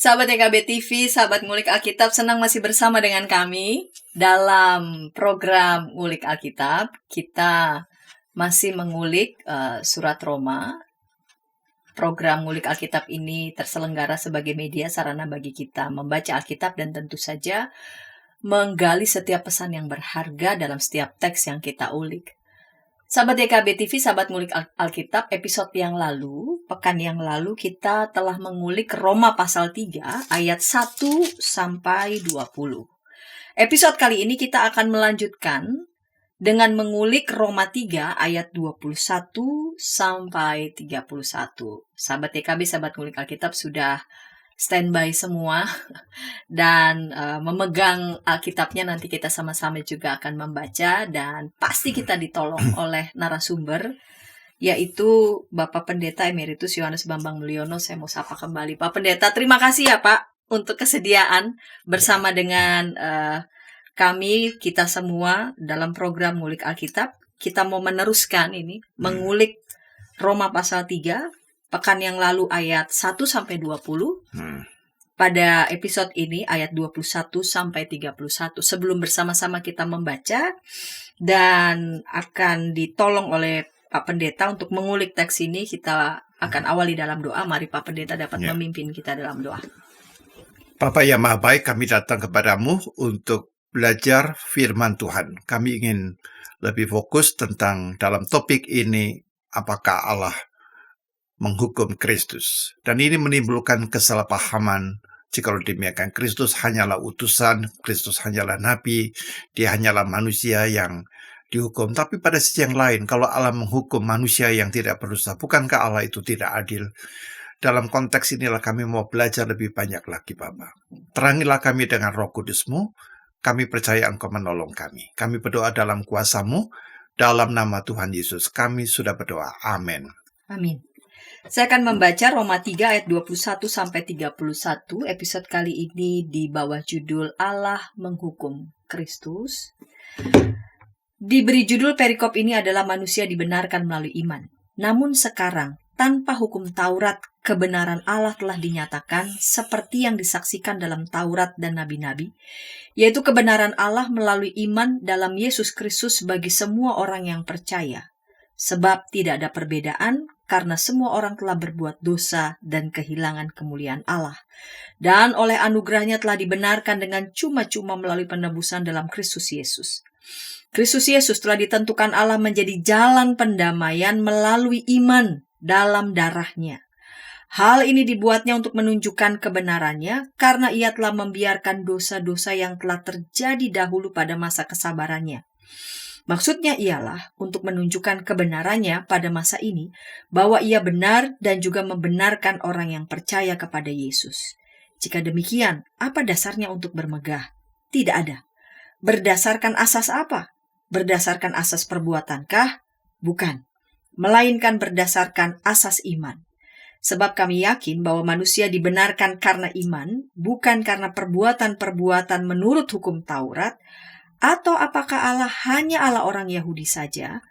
Sahabat EKB TV, sahabat Ngulik Alkitab, senang masih bersama dengan kami dalam program Ngulik Alkitab. Kita masih mengulik surat Roma. Program Ngulik Alkitab ini terselenggara sebagai media sarana bagi kita membaca Alkitab dan tentu saja menggali setiap pesan yang berharga dalam setiap teks yang kita ulik. Sahabat EKB TV, sahabat Ngulik Alkitab, episode yang lalu, pekan yang lalu kita telah mengulik Roma pasal 3 ayat 1 sampai 20. Episode kali ini kita akan melanjutkan dengan mengulik Roma 3 ayat 21 sampai 31. Sahabat EKB, sahabat Ngulik Alkitab sudah standby semua dan memegang Alkitabnya. Nanti kita sama-sama juga akan membaca dan pasti kita ditolong oleh narasumber, yaitu Bapak Pendeta Emeritus Yohanes Bambang Mulyono. Saya mau sapa kembali Pak Pendeta. Terima kasih ya Pak untuk kesediaan bersama dengan kami, kita semua dalam program Ngulik Alkitab. Kita mau meneruskan ini, mengulik Roma pasal 3 pekan yang lalu ayat 1 sampai 20. Pada episode ini ayat 21 sampai 31. Sebelum bersama-sama kita membaca dan akan ditolong oleh Pak Pendeta untuk mengulik teks ini, kita akan awali dalam doa. Mari Pak Pendeta dapat memimpin kita dalam doa. Bapa yang Maha Baik, kami datang kepadamu untuk belajar firman Tuhan. Kami ingin lebih fokus tentang dalam topik ini, apakah Allah menghukum Kristus. Dan ini menimbulkan kesalahpahaman. Jika demikian, Kristus hanyalah utusan, Kristus hanyalah nabi, dia hanyalah manusia yang dihukum. Tapi pada sisi yang lain, kalau Allah menghukum manusia yang tidak berdosa, bukankah Allah itu tidak adil? Dalam konteks inilah kami mau belajar lebih banyak lagi, Bapa. Terangilah kami dengan Roh Kudus-Mu. Kami percaya Engkau menolong kami. Kami berdoa dalam kuasa-Mu, dalam nama Tuhan Yesus. Kami sudah berdoa. Amin. Amin. Saya akan membaca Roma 3 ayat 21 sampai 31. Episode kali ini di bawah judul Allah menghukum Kristus. Diberi judul perikop ini adalah manusia dibenarkan melalui iman. Namun sekarang, tanpa hukum Taurat, kebenaran Allah telah dinyatakan seperti yang disaksikan dalam Taurat dan nabi-nabi, yaitu kebenaran Allah melalui iman dalam Yesus Kristus bagi semua orang yang percaya. Sebab tidak ada perbedaan, karena semua orang telah berbuat dosa dan kehilangan kemuliaan Allah. Dan oleh anugerahnya telah dibenarkan dengan cuma-cuma melalui penebusan dalam Kristus Yesus. Kristus Yesus telah ditentukan Allah menjadi jalan pendamaian melalui iman dalam darahnya. Hal ini dibuatnya untuk menunjukkan kebenarannya, karena ia telah membiarkan dosa-dosa yang telah terjadi dahulu pada masa kesabarannya. Maksudnya ialah untuk menunjukkan kebenarannya pada masa ini, bahwa ia benar dan juga membenarkan orang yang percaya kepada Yesus. Jika demikian, apa dasarnya untuk bermegah? Tidak ada. Berdasarkan asas apa? Berdasarkan asas perbuatankah? Bukan. Melainkan berdasarkan asas iman. Sebab kami yakin bahwa manusia dibenarkan karena iman, bukan karena perbuatan-perbuatan menurut hukum Taurat. Atau apakah Allah hanya Allah orang Yahudi saja?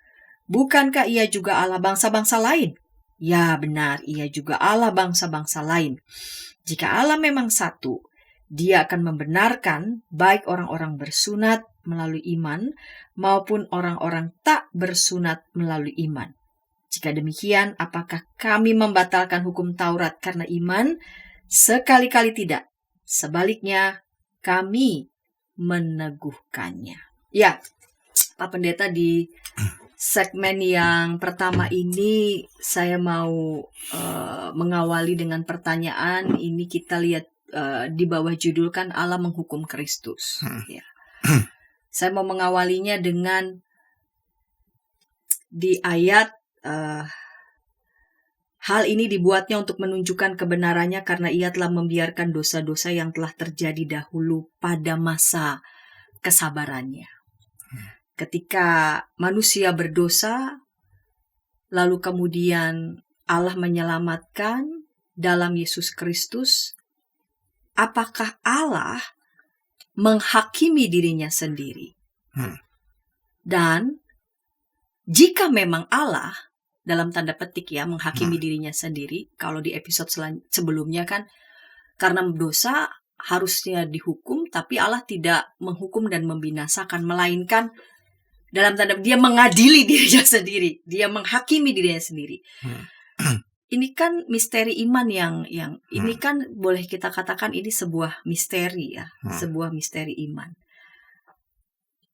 Bukankah ia juga Allah bangsa-bangsa lain? Ya benar, ia juga Allah bangsa-bangsa lain. Jika Allah memang satu, dia akan membenarkan baik orang-orang bersunat melalui iman maupun orang-orang tak bersunat melalui iman. Jika demikian, apakah kami membatalkan hukum Taurat karena iman? Sekali-kali tidak. Sebaliknya, kami meneguhkannya. Ya, Pak Pendeta, di segmen yang pertama ini saya mau mengawali dengan pertanyaan. Ini kita lihat di bawah judul kan Allah menghukum Kristus. Ya. Saya mau mengawalinya dengan di ayat hal ini dibuatnya untuk menunjukkan kebenarannya karena ia telah membiarkan dosa-dosa yang telah terjadi dahulu pada masa kesabarannya. Ketika manusia berdosa, lalu kemudian Allah menyelamatkan dalam Yesus Kristus, apakah Allah menghakimi dirinya sendiri? Dan jika memang Allah dalam tanda petik ya menghakimi dirinya sendiri, kalau di episode sebelumnya kan Karena dosa harusnya dihukum, tapi Allah tidak menghukum dan membinasakan, melainkan dalam tanda dia mengadili dirinya sendiri, dia menghakimi dirinya sendiri. Ini kan misteri iman yang ini kan boleh kita katakan ini sebuah misteri ya, sebuah misteri iman.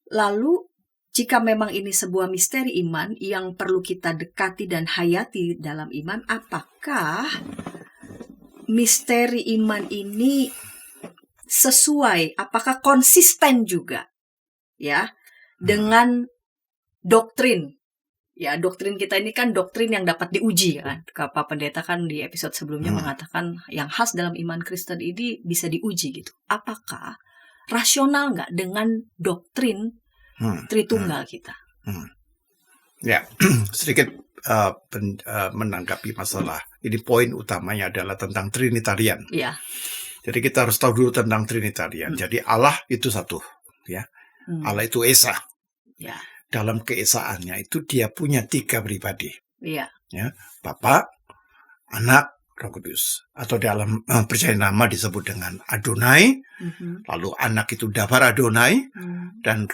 Lalu jika memang ini sebuah misteri iman yang perlu kita dekati dan hayati dalam iman, apakah misteri iman ini sesuai, apakah konsisten juga ya dengan doktrin? Ya, doktrin kita ini kan doktrin yang dapat diuji kan. Pak Pendeta kan di episode sebelumnya mengatakan yang khas dalam iman Kristen ini bisa diuji gitu. Apakah rasional nggak dengan doktrin Tritunggal kita? Ya, sedikit menanggapi masalah. Ini poin utamanya adalah tentang Trinitarian. Ya. Jadi kita harus tahu dulu tentang Trinitarian. Jadi Allah itu satu, ya. Allah itu Esa. Ya. Dalam keesaannya itu dia punya 3 pribadi. Iya. Ya, Bapa, Anak, Roh Kudus. Atau dalam perjanjian lama disebut dengan Adonai. Lalu Anak itu Dabar Adonai. Dan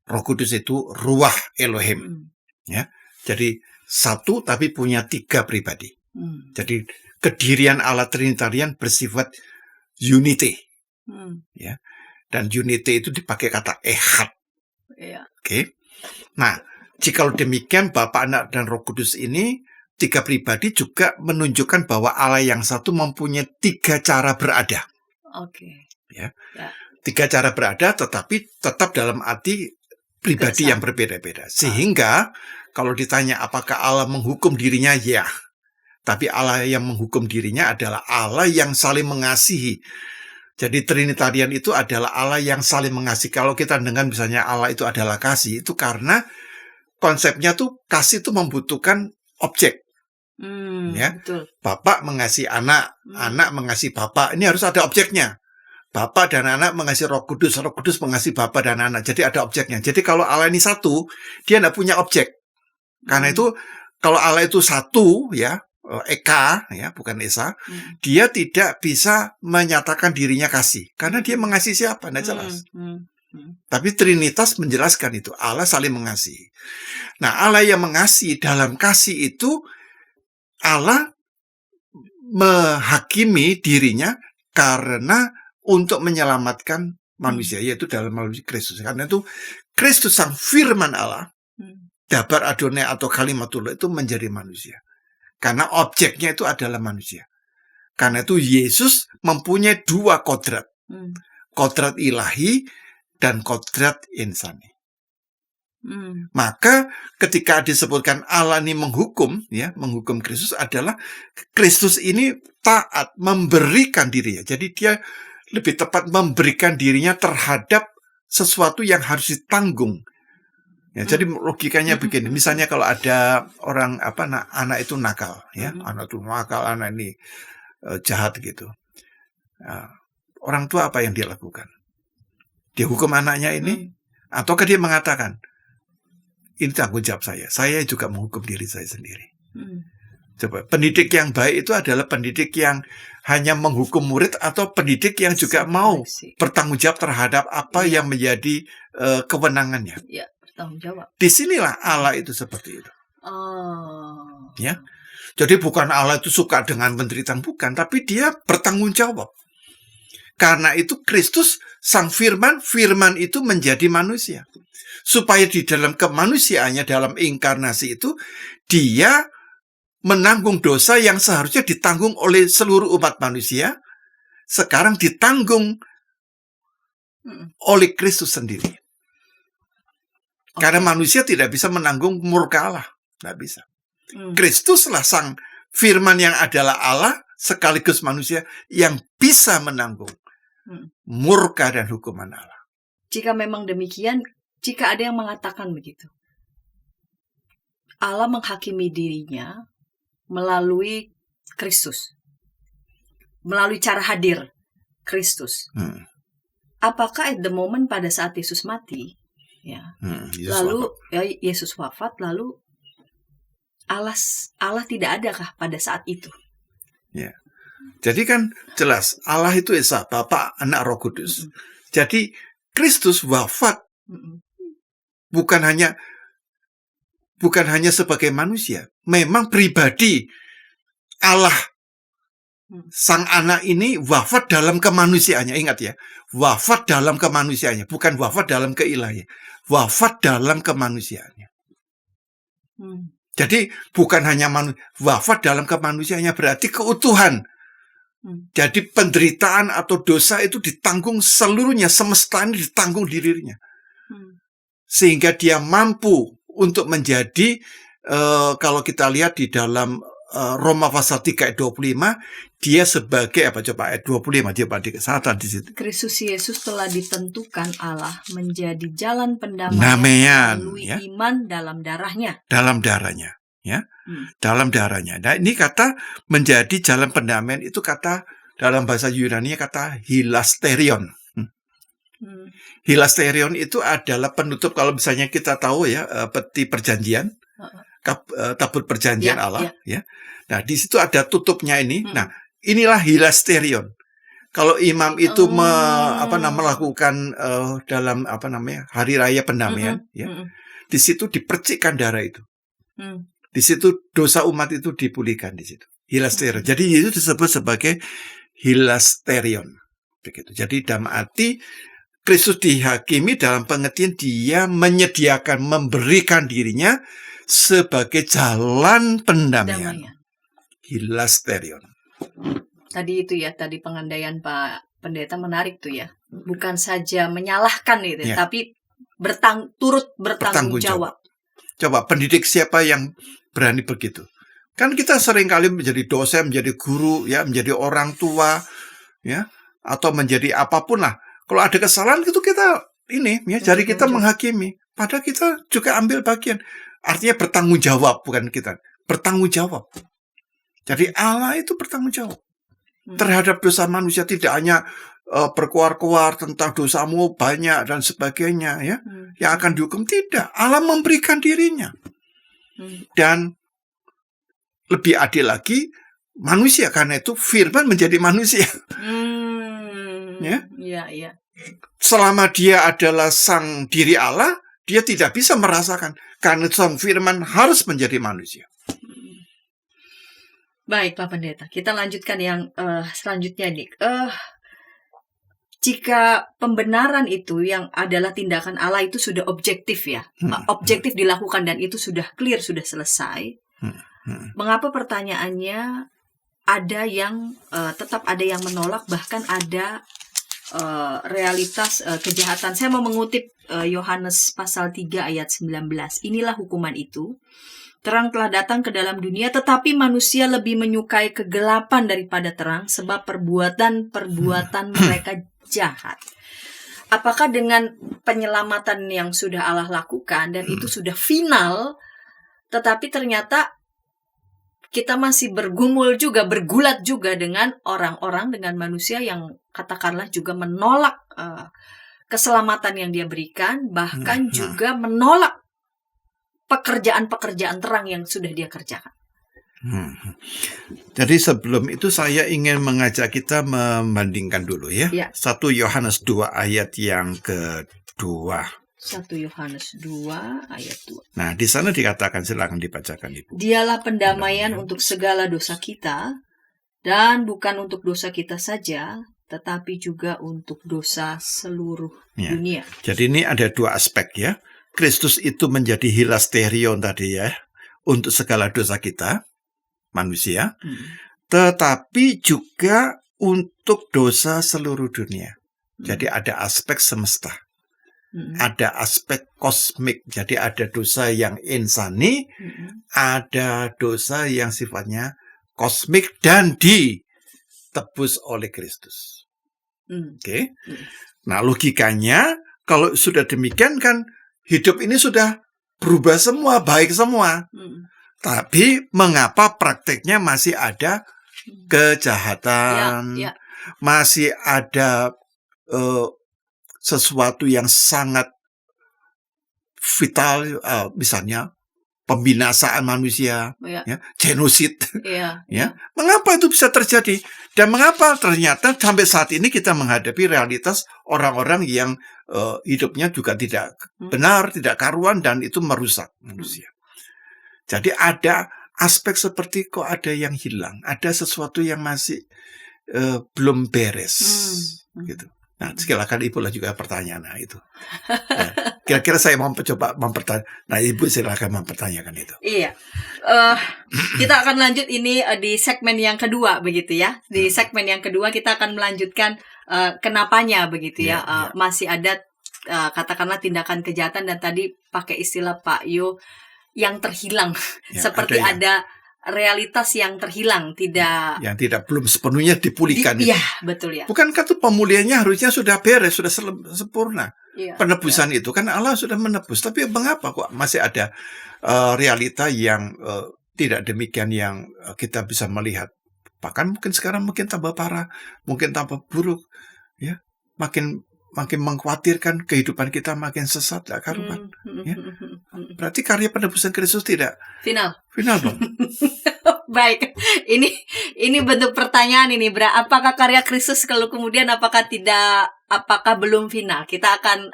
Roh Kudus itu Ruach Elohim. Ya, jadi satu tapi punya 3 pribadi. Jadi kedirian Allah Trinitarian bersifat unity. Ya, dan unity itu dipakai kata ehad. Iya. Oke. Nah, jika demikian Bapa, Anak, dan Roh Kudus ini 3 pribadi juga menunjukkan bahwa Allah yang satu mempunyai 3 cara berada. Oke. Ya. 3 cara berada tetapi tetap dalam arti pribadi yang berbeda-beda. Sehingga kalau ditanya apakah Allah menghukum dirinya, ya. Tapi Allah yang menghukum dirinya adalah Allah yang saling mengasihi. Jadi Trinitarian itu adalah Allah yang saling mengasihi. Kalau kita dengar misalnya Allah itu adalah kasih, itu karena konsepnya tuh kasih itu membutuhkan objek. Ya, betul. Bapak mengasihi anak, anak mengasihi Bapak. Ini harus ada objeknya. Bapak dan anak mengasihi Roh Kudus mengasihi Bapak dan anak. Jadi ada objeknya. Jadi kalau Allah ini satu, dia tidak punya objek. Karena itu kalau Allah itu satu, ya. Eka, ya, bukan Esa, dia tidak bisa menyatakan dirinya kasih. Karena dia mengasihi siapa? Tidak jelas. Tapi Trinitas menjelaskan itu. Allah saling mengasihi. Nah, Allah yang mengasihi dalam kasih itu, Allah menghakimi dirinya karena untuk menyelamatkan manusia, yaitu dalam melalui Kristus. Karena itu, Kristus sang firman Allah, Dabar Adonai atau Kalimatullah itu menjadi manusia. Karena objeknya itu adalah manusia. Karena itu Yesus mempunyai 2 kodrat. Kodrat ilahi dan kodrat insani. Maka ketika disebutkan Allah ini menghukum, ya, menghukum Kristus adalah Kristus ini taat, memberikan dirinya. Jadi dia lebih tepat memberikan dirinya terhadap sesuatu yang harus ditanggung. Ya, jadi logikanya begini, misalnya kalau ada orang anak itu nakal, ya, anak itu nakal, anak ini jahat gitu. Orang tua apa yang dia lakukan? Dia hukum anaknya ini, ataukah dia mengatakan, ini tanggung jawab saya juga menghukum diri saya sendiri. Coba, pendidik yang baik itu adalah pendidik yang hanya menghukum murid atau pendidik yang juga mau bertanggung jawab terhadap apa yang menjadi kewenangannya. Ya. Tanggung jawab. Disinilah Allah itu seperti itu. Ya, jadi bukan Allah itu suka dengan penderitaan, bukan, tapi dia bertanggung jawab. Karena itu Kristus sang firman itu menjadi manusia. Supaya di dalam kemanusiaannya, dalam inkarnasi itu, dia menanggung dosa yang seharusnya ditanggung oleh seluruh umat manusia, sekarang ditanggung oleh Kristus sendiri. Karena manusia tidak bisa menanggung murka Allah. Tidak bisa. Kristuslah sang firman yang adalah Allah sekaligus manusia yang bisa menanggung murka dan hukuman Allah. Jika memang demikian, jika ada yang mengatakan begitu, Allah menghakimi dirinya melalui Kristus, melalui cara hadir Kristus. Apakah at the moment pada saat Yesus mati, ya, Yesus wafat, lalu Allah tidak adakah pada saat itu? Ya. Jadi kan jelas Allah itu Esa, Bapa, Anak, Roh Kudus. Jadi Kristus wafat bukan hanya sebagai manusia, memang pribadi Allah Sang Anak ini wafat dalam kemanusiaannya. Ingat ya, wafat dalam kemanusiaannya, bukan wafat dalam keilahian. Wafat dalam kemanusiaannya. Jadi bukan hanya wafat dalam kemanusiaannya, berarti keutuhan. Jadi penderitaan atau dosa itu ditanggung seluruhnya, semesta ini ditanggung dirinya. Sehingga dia mampu untuk menjadi, kalau kita lihat di dalam Roma pasal 3 ayat 25, dia sebagai apa coba ayat 25 dia pada kesalahan di situ. Kristus Yesus telah ditentukan Allah menjadi jalan pendamaian melalui iman dalam darahnya. Dalam darahnya, ya. Dalam darahnya. Nah, ini kata menjadi jalan pendamaian itu kata dalam bahasa Yunani kata hilasterion. Hilasterion itu adalah penutup, kalau misalnya kita tahu ya, peti perjanjian. Tabut perjanjian Allah, ya. Nah, di situ ada tutupnya ini. Nah, inilah hilasterion. Kalau imam itu melakukan dalam hari raya pendamaian, ya. Di situ dipercikkan darah itu. Di situ dosa umat itu dipulihkan di situ. Hilasterion. Jadi itu disebut sebagai hilasterion. Begitu. Jadi dalam arti Kristus dihakimi dalam pengertian dia menyediakan, memberikan dirinya sebagai jalan pendamaian. Hilasterion. Tadi itu ya, tadi pengandaian Pak Pendeta menarik tuh ya. Bukan saja menyalahkan itu, tapi turut bertanggung jawab. Coba pendidik siapa yang berani begitu? Kan kita seringkali menjadi dosen, menjadi guru, ya, menjadi orang tua, ya, atau menjadi apapun lah. Kalau ada kesalahan itu kita jari kita menghakimi. Padahal kita juga ambil bagian. Artinya bertanggung jawab, bukan kita. Bertanggung jawab. Jadi Allah itu bertanggung jawab terhadap dosa manusia, tidak hanya berkuar-kuar tentang dosamu banyak dan sebagainya, ya, yang akan dihukum. Tidak, Allah memberikan dirinya. Dan lebih adil lagi, manusia, karena itu firman menjadi manusia. Ya. Selama dia adalah sang diri Allah, dia tidak bisa merasakan. Karena sang firman harus menjadi manusia. Baik Pak Pendeta, kita lanjutkan yang selanjutnya nih. Jika pembenaran itu yang adalah tindakan Allah itu sudah objektif ya, objektif dilakukan dan itu sudah clear, sudah selesai. Mengapa pertanyaannya ada yang tetap ada yang menolak, bahkan ada realitas kejahatan. Saya mau mengutip Yohanes pasal 3 ayat 19. Inilah hukuman itu. Terang telah datang ke dalam dunia, tetapi manusia lebih menyukai kegelapan daripada terang, sebab perbuatan mereka jahat. Apakah dengan penyelamatan yang sudah Allah lakukan dan itu sudah final, tetapi ternyata kita masih bergulat juga dengan orang-orang, dengan manusia yang katakanlah juga menolak keselamatan yang dia berikan, bahkan juga menolak pekerjaan-pekerjaan terang yang sudah dia kerjakan. Jadi sebelum itu saya ingin mengajak kita membandingkan dulu ya. 1 Yohanes 2 ayat yang kedua. 1 Yohanes 2 ayat 2. Nah, di sana dikatakan, silakan dibacakan Ibu. Dialah pendamaian untuk segala dosa kita, dan bukan untuk dosa kita saja, tetapi juga untuk dosa seluruh dunia. Jadi ini ada dua aspek ya. Kristus itu menjadi hilasterion tadi ya, untuk segala dosa kita, manusia, tetapi juga untuk dosa seluruh dunia. Jadi ada aspek semesta, ada aspek kosmik. Jadi ada dosa yang insani, ada dosa yang sifatnya kosmik dan ditebus oleh Kristus. Oke. Nah, logikanya kalau sudah demikian kan hidup ini sudah berubah semua, baik semua. Tapi mengapa prakteknya masih ada kejahatan, masih ada sesuatu yang sangat vital, misalnya pembinasaan manusia, Ya. ya, genosid. Iya. Ya, mengapa itu bisa terjadi? Dan mengapa ternyata sampai saat ini kita menghadapi realitas orang-orang yang hidupnya juga tidak benar, tidak karuan, dan itu merusak manusia. Jadi ada aspek seperti kok ada yang hilang, ada sesuatu yang masih belum beres, gitu. Nah, silakan Ibu lah juga pertanyaan itu. Ya. Kira-kira saya mau coba mempertanyaan. Nah, Ibu silakan mempertanyakan itu. Iya. Kita akan lanjut ini di segmen yang kedua begitu ya. Di segmen yang kedua kita akan melanjutkan kenapanya begitu ya. Masih ada katakanlah tindakan kejahatan, dan tadi pakai istilah Pak Yo yang terhilang. Seperti ada realitas yang terhilang, yang belum sepenuhnya dipulihkan. Iya, betul ya. Bukankah itu pemulihannya harusnya sudah beres, sudah sempurna? Penebusan itu kan Allah sudah menebus, tapi mengapa kok masih ada realita yang tidak demikian yang kita bisa melihat? Bahkan mungkin sekarang tambah parah, mungkin tambah buruk, ya, makin mengkhawatirkan, kehidupan kita makin sesat, tidak karuan. Ya. Berarti karya penebusan Kristus tidak final dong. Baik, ini bentuk pertanyaan ini, apakah karya Kristus kalau kemudian apakah belum final? Kita akan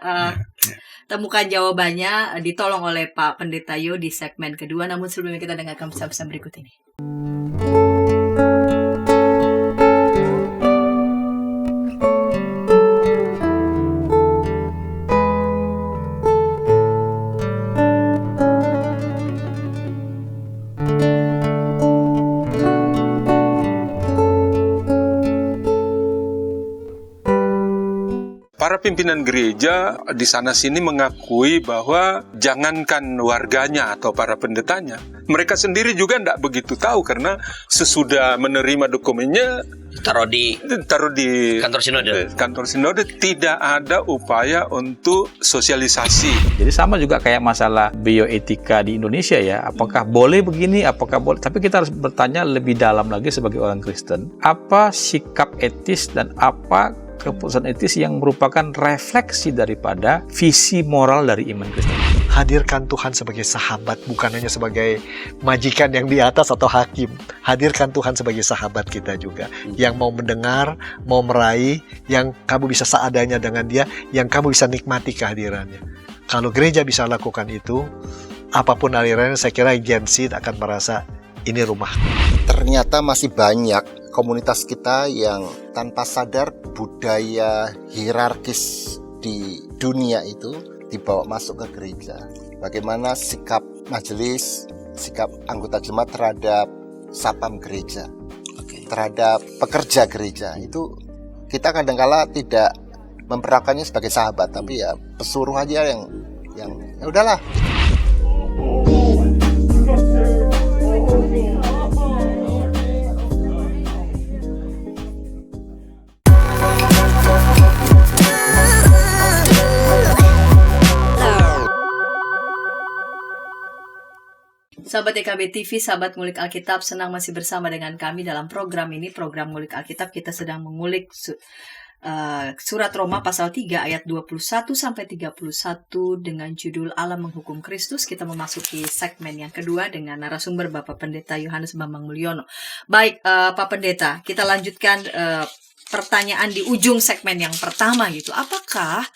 temukan jawabannya, ditolong oleh Pak Pendeta Yo di segmen kedua. Namun sebelumnya kita dengarkan pesan-pesan berikut ini. Para pimpinan gereja di sana-sini mengakui bahwa jangankan warganya atau para pendetanya, mereka sendiri juga tidak begitu tahu, karena sesudah menerima dokumennya taruh di kantor sinode tidak ada upaya untuk sosialisasi. Jadi sama juga kayak masalah bioetika di Indonesia ya, apakah boleh begini, apakah boleh, tapi kita harus bertanya lebih dalam lagi sebagai orang Kristen, apa sikap etis dan apa keputusan etis yang merupakan refleksi daripada visi moral dari iman Kristen. Hadirkan Tuhan sebagai sahabat, bukan hanya sebagai majikan yang di atas atau hakim. Hadirkan Tuhan sebagai sahabat kita juga, yang mau mendengar, mau meraih, yang kamu bisa seadanya dengan dia, yang kamu bisa nikmati kehadirannya. Kalau gereja bisa lakukan itu, apapun alirannya, saya kira Gen Z akan merasa ini rumah. Ternyata masih banyak komunitas kita yang tanpa sadar budaya hierarkis di dunia itu dibawa masuk ke gereja. Bagaimana sikap majelis, sikap anggota jemaat terhadap sapam gereja, terhadap pekerja gereja, itu kita kadang-kala tidak memperlakukannya sebagai sahabat, tapi ya pesuruh aja yang ya udahlah. Sahabat EKB TV, sahabat ngulik Alkitab, senang masih bersama dengan kami dalam program ini, program ngulik Alkitab. Kita sedang mengulik surat Roma pasal 3 ayat 21 sampai 31 dengan judul Allah menghukum Kristus. Kita memasuki segmen yang kedua dengan narasumber Bapak Pendeta Yohanes Bambang Mulyono. Baik, Pak Pendeta, kita lanjutkan pertanyaan di ujung segmen yang pertama gitu. Apakah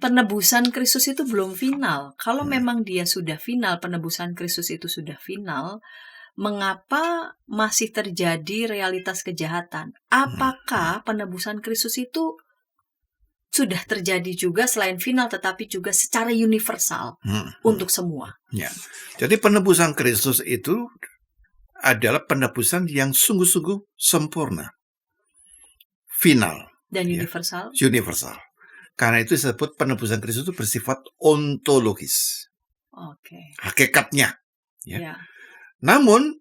penebusan Kristus itu belum final? Kalau memang dia sudah final, penebusan Kristus itu sudah final, mengapa masih terjadi realitas kejahatan? Apakah penebusan Kristus itu sudah terjadi juga selain final, tetapi juga secara universal untuk semua? Ya. Jadi penebusan Kristus itu adalah penebusan yang sungguh-sungguh sempurna, final, dan universal. Universal. Karena itu disebut penebusan Kristus itu bersifat ontologis. Hakikatnya. Ya. Namun,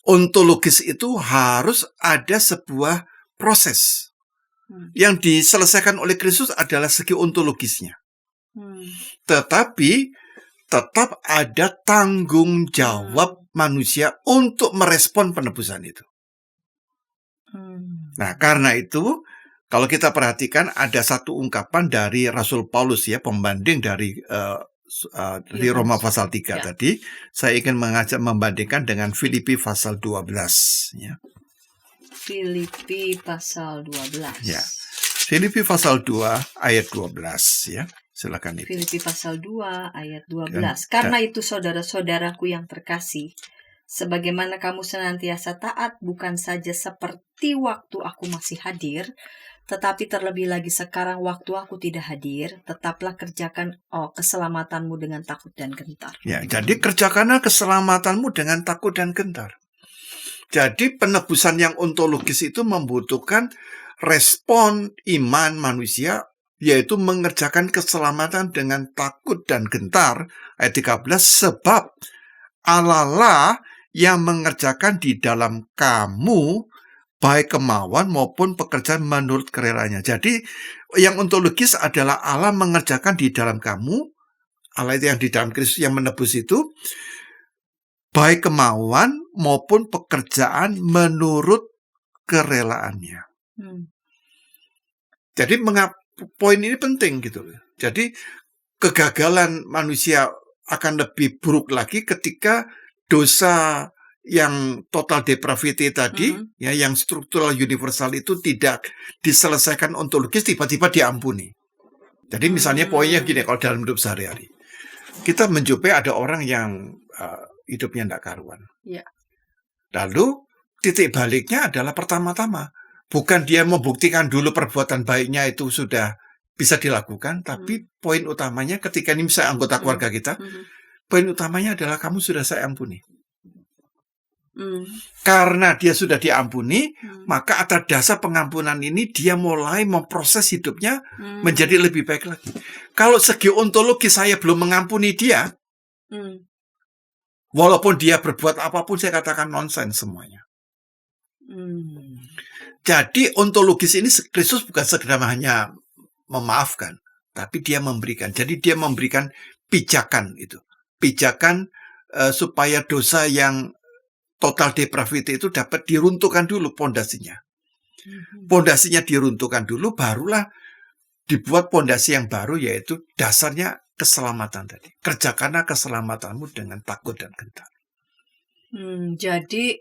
ontologis itu harus ada sebuah proses. Yang diselesaikan oleh Kristus adalah segi ontologisnya. Tetapi, tetap ada tanggung jawab manusia untuk merespon penebusan itu. Nah, karena itu, kalau kita perhatikan ada satu ungkapan dari Rasul Paulus ya, pembanding dari di Roma pasal 3 Ya. tadi, saya ingin mengajak membandingkan dengan Filipi pasal 12 ya. Filipi pasal 12. Ya. Filipi pasal 2 ayat 12 ya. Silakan itu. Filipi pasal 2 ayat 12. Dan- Karena itu saudara-saudaraku yang terkasih, sebagaimana kamu senantiasa taat bukan saja seperti waktu aku masih hadir, tetapi terlebih lagi sekarang waktu aku tidak hadir, tetaplah kerjakan keselamatanmu dengan takut dan gentar. Ya, jadi kerjakanlah keselamatanmu dengan takut dan gentar. Jadi penebusan yang ontologis itu membutuhkan respon iman manusia, yaitu mengerjakan keselamatan dengan takut dan gentar. Ayat 13, sebab Allah lah yang mengerjakan di dalam kamu baik kemauan maupun pekerjaan menurut kerelanya. Jadi yang ontologis adalah Allah mengerjakan di dalam kamu, Allah itu yang di dalam Kristus yang menebus itu, baik kemauan maupun pekerjaan menurut kerelaannya. Jadi poin ini penting gitu loh. Jadi kegagalan manusia akan lebih buruk lagi ketika dosa yang total depravity tadi, ya, yang struktural universal itu tidak diselesaikan ontologis, tiba-tiba diampuni. Jadi misalnya poinnya gini, kalau dalam hidup sehari-hari, kita menjumpai ada orang yang hidupnya tidak karuan. Ya. Lalu titik baliknya adalah pertama-tama, bukan dia membuktikan dulu perbuatan baiknya itu sudah bisa dilakukan, tapi poin utamanya ketika ini misalnya anggota keluarga kita, poin utamanya adalah kamu sudah saya ampuni. Karena dia sudah diampuni, maka atas dasar pengampunan ini dia mulai memproses hidupnya menjadi lebih baik lagi. Kalau segi ontologi saya belum mengampuni dia, walaupun dia berbuat apapun, saya katakan nonsens semuanya. Jadi ontologis ini Kristus bukan sekedar hanya memaafkan, tapi dia memberikan. Jadi dia memberikan pijakan itu. Pijakan supaya dosa yang total depravity itu dapat diruntuhkan dulu pondasinya. Pondasinya diruntuhkan dulu, barulah dibuat pondasi yang baru, yaitu dasarnya keselamatan tadi. Kerjakanlah keselamatanmu dengan takut dan gentar. Jadi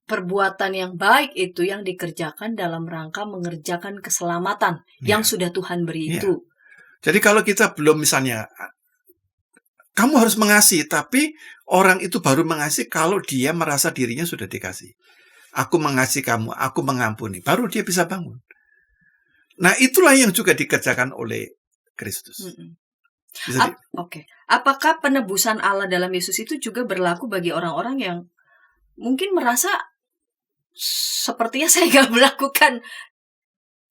perbuatan yang baik itu yang dikerjakan dalam rangka mengerjakan keselamatan yang sudah Tuhan beri itu. Jadi kalau kita belum misalnya, kamu harus mengasihi, tapi orang itu baru mengasihi kalau dia merasa dirinya sudah dikasih. Aku mengasihi kamu, aku mengampuni. Baru dia bisa bangun. Nah, itulah yang juga dikerjakan oleh Kristus. Oke. Apakah penebusan Allah dalam Yesus itu juga berlaku bagi orang-orang yang mungkin merasa sepertinya saya nggak melakukan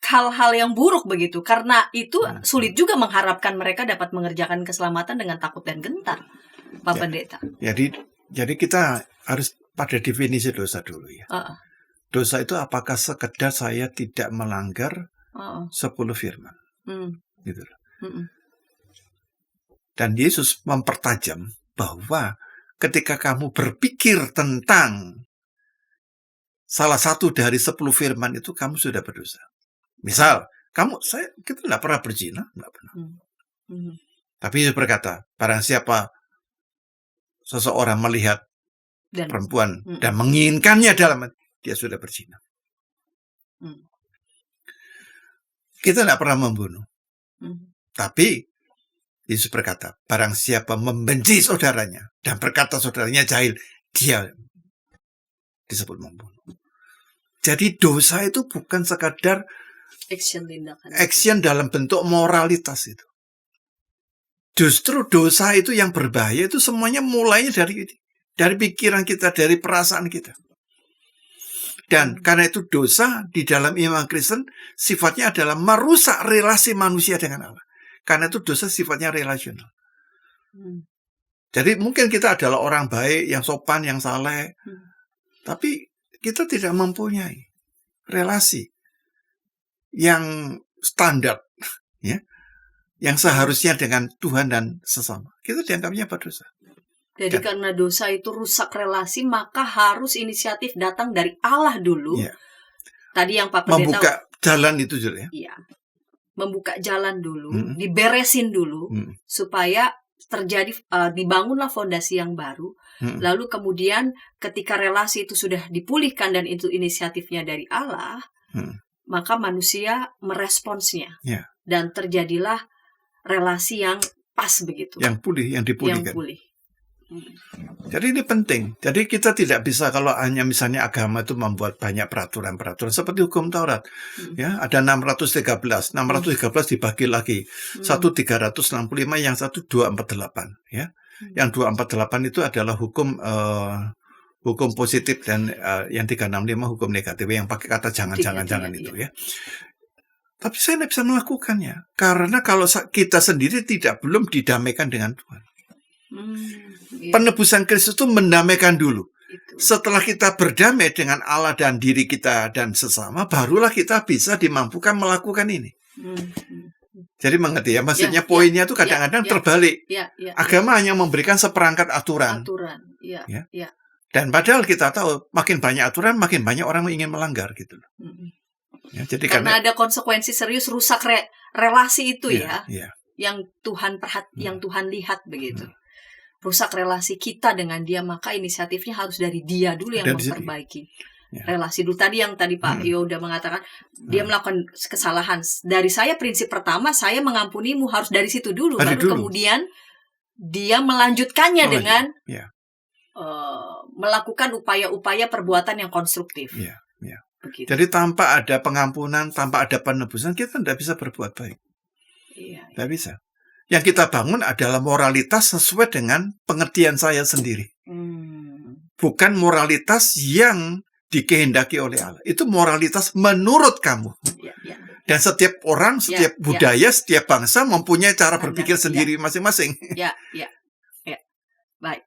hal-hal yang buruk begitu? Karena itu sulit juga mengharapkan mereka dapat mengerjakan keselamatan dengan takut dan gentar, Pak Pendeta. Jadi kita harus pada definisi dosa dulu ya. Dosa itu apakah sekedar saya tidak melanggar 10 firman, gitu loh. Dan Yesus mempertajam bahwa ketika kamu berpikir tentang salah satu dari 10 firman itu, kamu sudah berdosa. Misal, kita tidak pernah berzina, tidak pernah. Tapi Yesus berkata, barang siapa seseorang melihat perempuan dan menginginkannya dalam hati, dia sudah berzina. Kita tidak pernah membunuh. Tapi Yesus berkata, barang siapa membenci saudaranya dan berkata saudaranya jahil, dia disebut membunuh. Jadi dosa itu bukan sekadar action dalam bentuk moralitas itu. Justru dosa itu yang berbahaya itu semuanya mulainya dari pikiran kita, dari perasaan kita. Dan karena itu dosa di dalam iman Kristen sifatnya adalah merusak relasi manusia dengan Allah. Karena itu dosa sifatnya relasional. Jadi mungkin kita adalah orang baik, yang sopan, yang saleh. Tapi kita tidak mempunyai relasi yang standar, ya, yang seharusnya dengan Tuhan dan sesama. Kita dianggapnya berdosa. Jadi karena dosa itu rusak relasi, maka harus inisiatif datang dari Allah dulu. Ya. Tadi yang Pak Pendeta membuka jalan itu juga ya. Iya. membuka jalan dulu, Hmm. diberesin dulu, Hmm. supaya terjadi dibangunlah fondasi yang baru. Hmm. Lalu kemudian ketika relasi itu sudah dipulihkan dan itu inisiatifnya dari Allah, Hmm. maka manusia meresponsnya. Ya. Dan terjadilah relasi yang pas begitu, Yang pulih, yang yang dipulihkan. pulih. Jadi ini penting. Jadi kita tidak bisa kalau hanya misalnya agama itu membuat banyak peraturan-peraturan seperti hukum Taurat. Ya, ada 613. 613 dibagi lagi. Satu 365, yang satu 248, ya. Yang 248 itu adalah hukum positif, dan yang 365 hukum negatif yang pakai kata jangan itu, ya. Tapi saya tidak bisa melakukannya karena kalau kita sendiri belum didamaikan dengan Tuhan. Penebusan Kristus itu mendamaikan dulu. Setelah kita berdamai dengan Allah dan diri kita dan sesama, barulah kita bisa dimampukan melakukan ini. Jadi mengerti ya, maksudnya poinnya itu kadang-kadang terbalik. Agama hanya memberikan seperangkat aturan. Dan padahal kita tahu makin banyak aturan, makin banyak orang ingin melanggar gitu. Ya, jadi karena ada konsekuensi serius, rusak relasi itu ya. Yang Tuhan lihat begitu. Rusak relasi kita dengan dia, maka inisiatifnya harus dari dia dulu yang memperbaiki relasi dulu. Tadi Pak Yo udah mengatakan dia melakukan kesalahan. Dari saya prinsip pertama, saya mengampunimu, harus dari situ dulu. Baru kemudian dia melanjutkannya dengan melakukan upaya-upaya perbuatan yang konstruktif. Begitu. Jadi tanpa ada pengampunan, tanpa ada penebusan, kita tidak bisa berbuat baik. Tidak bisa. Yang kita bangun adalah moralitas sesuai dengan pengertian saya sendiri. Bukan moralitas yang dikehendaki oleh Allah. Itu moralitas menurut kamu. Dan setiap orang, setiap budaya, setiap bangsa mempunyai cara berpikir sendiri masing-masing. Baik.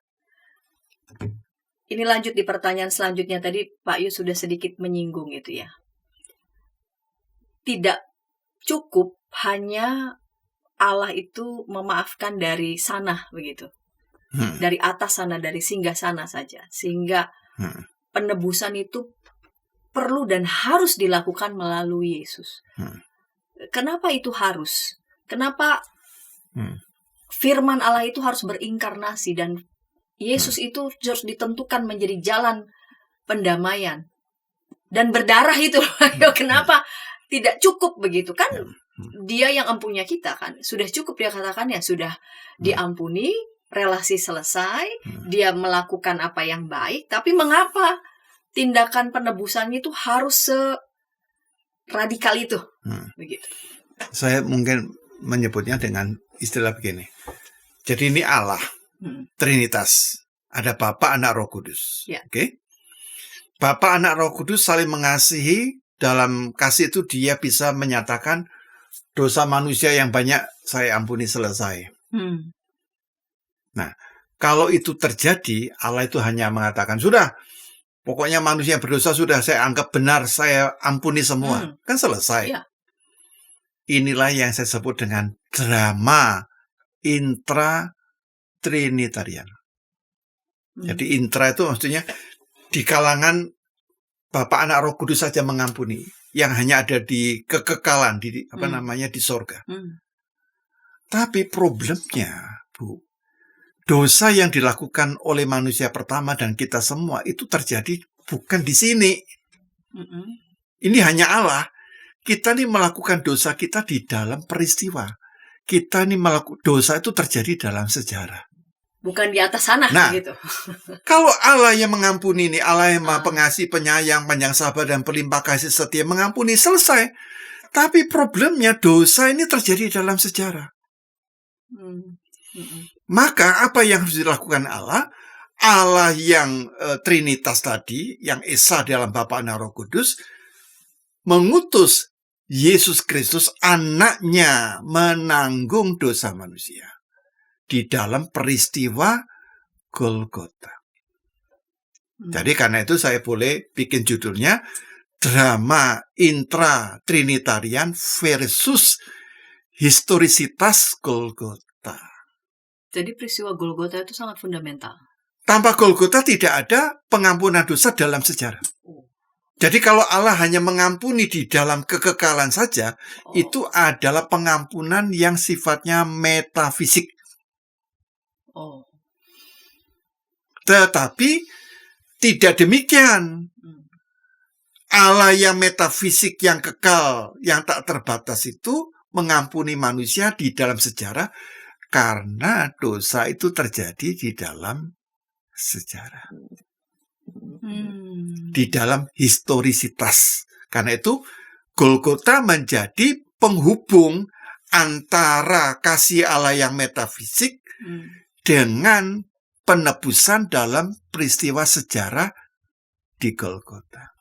Ini lanjut di pertanyaan selanjutnya. Tadi Pak Yu sudah sedikit menyinggung itu ya. Tidak cukup hanya Allah itu memaafkan dari sana begitu. Dari atas sana, dari singgah sana saja. Sehingga penebusan itu perlu dan harus dilakukan melalui Yesus. Kenapa itu harus? Kenapa firman Allah itu harus berinkarnasi dan Yesus itu harus ditentukan menjadi jalan pendamaian dan berdarah itu? Kenapa tidak cukup begitu kan? Dia yang ampunnya kita kan, sudah cukup dia katakan ya sudah diampuni, relasi selesai, dia melakukan apa yang baik. Tapi mengapa tindakan penebusannya itu harus seradikal itu? Begitu. Saya mungkin menyebutnya dengan istilah begini. Jadi ini Allah, Trinitas, ada Bapa, Anak, Roh Kudus. Oke? Bapa, Anak, Roh Kudus saling mengasihi. Dalam kasih itu dia bisa menyatakan dosa manusia yang banyak saya ampuni, selesai. Nah, kalau itu terjadi, Allah itu hanya mengatakan, sudah, pokoknya manusia yang berdosa sudah saya anggap benar, saya ampuni semua. Kan selesai. Inilah yang saya sebut dengan drama intra-trinitarian. Jadi intra itu maksudnya di kalangan Bapa, Anak, Roh Kudus saja mengampuni. Yang hanya ada di kekekalan, di sorga. Tapi problemnya, Bu, dosa yang dilakukan oleh manusia pertama dan kita semua itu terjadi bukan di sini. Ini hanya Allah. Kita ini melakukan dosa kita di dalam peristiwa. Kita ini dosa itu terjadi dalam sejarah. Bukan di atas sana gitu. Kalau Allah yang mengampuni ini, Allah yang Maha Pengasih, Penyayang, Panjang Sabar dan Pelimpah Kasih Setia, mengampuni, selesai. Tapi problemnya dosa ini terjadi dalam sejarah. Maka apa yang harus dilakukan Allah? Allah yang Trinitas tadi, yang Esa dalam Bapa, Anak, Roh Kudus, mengutus Yesus Kristus, anaknya, menanggung dosa manusia di dalam peristiwa Golgota. Jadi karena itu saya boleh bikin judulnya drama intra-trinitarian versus historisitas Golgota. Jadi peristiwa Golgota itu sangat fundamental. Tanpa Golgota tidak ada pengampunan dosa dalam sejarah. Jadi kalau Allah hanya mengampuni di dalam kekekalan saja, Oh. itu adalah pengampunan yang sifatnya metafisik. Oh. Tetapi tidak demikian. Hmm. Allah yang metafisik, yang kekal, yang tak terbatas itu mengampuni manusia di dalam sejarah karena dosa itu terjadi di dalam sejarah. Di dalam historisitas. Karena itu Golgota menjadi penghubung antara kasih Allah yang metafisik dengan penebusan dalam peristiwa sejarah di Golgota.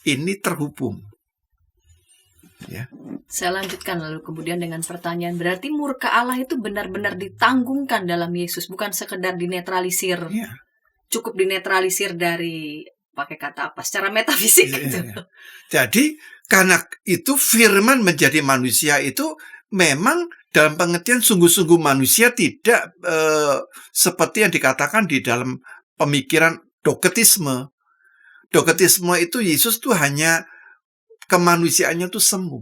Ini terhubung. Ya. Saya lanjutkan lalu kemudian dengan pertanyaan, berarti murka Allah itu benar-benar ditanggungkan dalam Yesus, bukan sekedar dinetralisir. Ya. Cukup dinetralisir dari pakai kata apa? Secara metafisik gitu. Ya. Jadi karena itu firman menjadi manusia itu memang dalam pengertian sungguh-sungguh manusia, tidak seperti yang dikatakan di dalam pemikiran doketisme. Doketisme itu Yesus tuh hanya kemanusiaannya tuh semu.